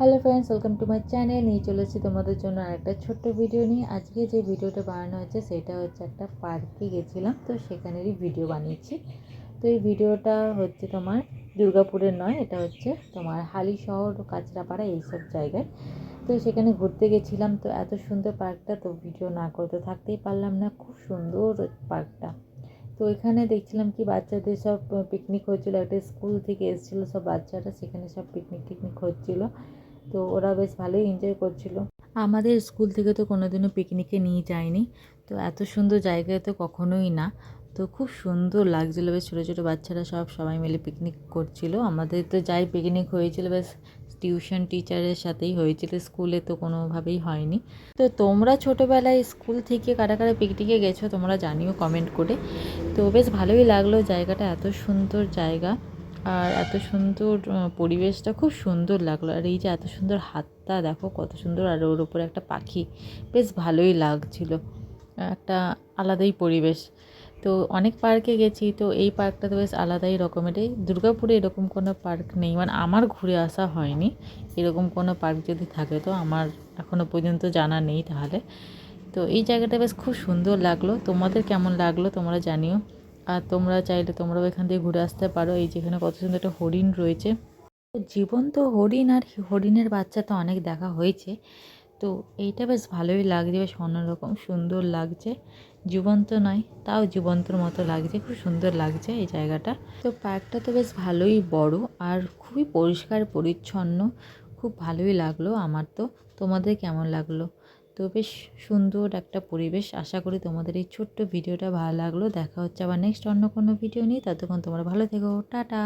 Hello friends, welcome to my channel. নিয়ে চলে এসেছি তোমাদের জন্য আরেকটা ছোট্ট ভিডিও নিয়ে। আজকে যে ভিডিওটা বানানো হচ্ছে সেটা হচ্ছে একটা পার্কে গেছিলাম, তো সেখানেরই ভিডিও বানিয়েছি। তো এই ভিডিওটা হচ্ছে তোমার দুর্গাপুরের নয়, এটা হচ্ছে তোমার হালিশহর, কাঁচরাপাড়া এইসব জায়গায়। তো সেখানে ঘুরতে গেছিলাম। তো এত সুন্দর পার্কটা, তো ভিডিও না করতে থাকতেই পারলাম না। খুব সুন্দর পার্কটা। তো এখানে দেখছিলাম কি বাচ্চাদের সব পিকনিক হচ্ছিলো, একটা স্কুল থেকে এসেছিলো সব বাচ্চারা, সেখানে সব পিকনিক টিকনিক হচ্ছিলো। তো ওরা বেশ ভালোই এনজয় করছিল। আমাদের স্কুল থেকে তো কোনোদিনও পিকনিকে নিয়ে যায়নি, তো এত সুন্দর জায়গায় তো কখনোই না। তো খুব সুন্দর লাগছিলো, বেশ ছোটো ছোটো বাচ্চারা সবাই মিলে পিকনিক করছিল। আমাদের তো যাই পিকনিক হয়েছিল বেশ টিউশন টিচারের সাথেই হয়েছিল, স্কুলে তো কোনোভাবেই হয়নি। তো তোমরা ছোটোবেলায় স্কুল থেকে কারা কারা পিকনিকে গেছো তোমরা জানিও কমেন্ট করে। তো বেশ ভালোই লাগলো, জায়গাটা এত সুন্দর জায়গা আর এত সুন্দর পরিবেশটা খুব সুন্দর লাগলো। আর এই যে এত সুন্দর হাতটা দেখো কত সুন্দর, আর ওর উপরে একটা পাখি, বেশ ভালোই লাগছিল, একটা আলাদাই পরিবেশ। তো অনেক পার্কে গেছি, তো এই পার্কটা তো বেশ আলাদাই রকমের। এই দুর্গাপুরে এরকম কোনো পার্ক নেই, মানে আমার ঘুরে আসা হয়নি। এরকম কোনো পার্ক যদি থাকে তো আমার এখনও পর্যন্ত জানা নেই তাহলে। তো এই জায়গাটা বেশ খুব সুন্দর লাগলো। তোমাদের কেমন লাগলো তোমরা জানিও। আর তোমরা চাইলে তোমরাও এখান থেকে ঘুরে আসতে পারো। এই যেখানে কত সুন্দর একটা হরিণ রয়েছে, জীবন্ত হরিণ, আর হরিণের বাচ্চা তো অনেক দেখা হয়েছে। তো এইটা বেশ ভালোই লাগছে, বেশ অন্যরকম সুন্দর লাগছে। জীবন্ত নয়, তাও জীবন্তর মতো লাগছে, খুব সুন্দর লাগছে এই জায়গাটা। তো পার্কটা তো বেশ ভালোই বড় আর খুবই পরিষ্কার পরিচ্ছন্ন, খুব ভালোই লাগলো আমার। তো তোমাদের কেমন লাগলো? তো বেশ সুন্দর একটা পরিবেশ। আশা করি তোমাদের এই ছোট্ট ভিডিওটা ভালো লাগলো। দেখা হচ্ছে আবার নেক্সট অন্য কোনো ভিডিও নিয়ে। ততক্ষণ তোমরা ভালো থেকো, টাটা।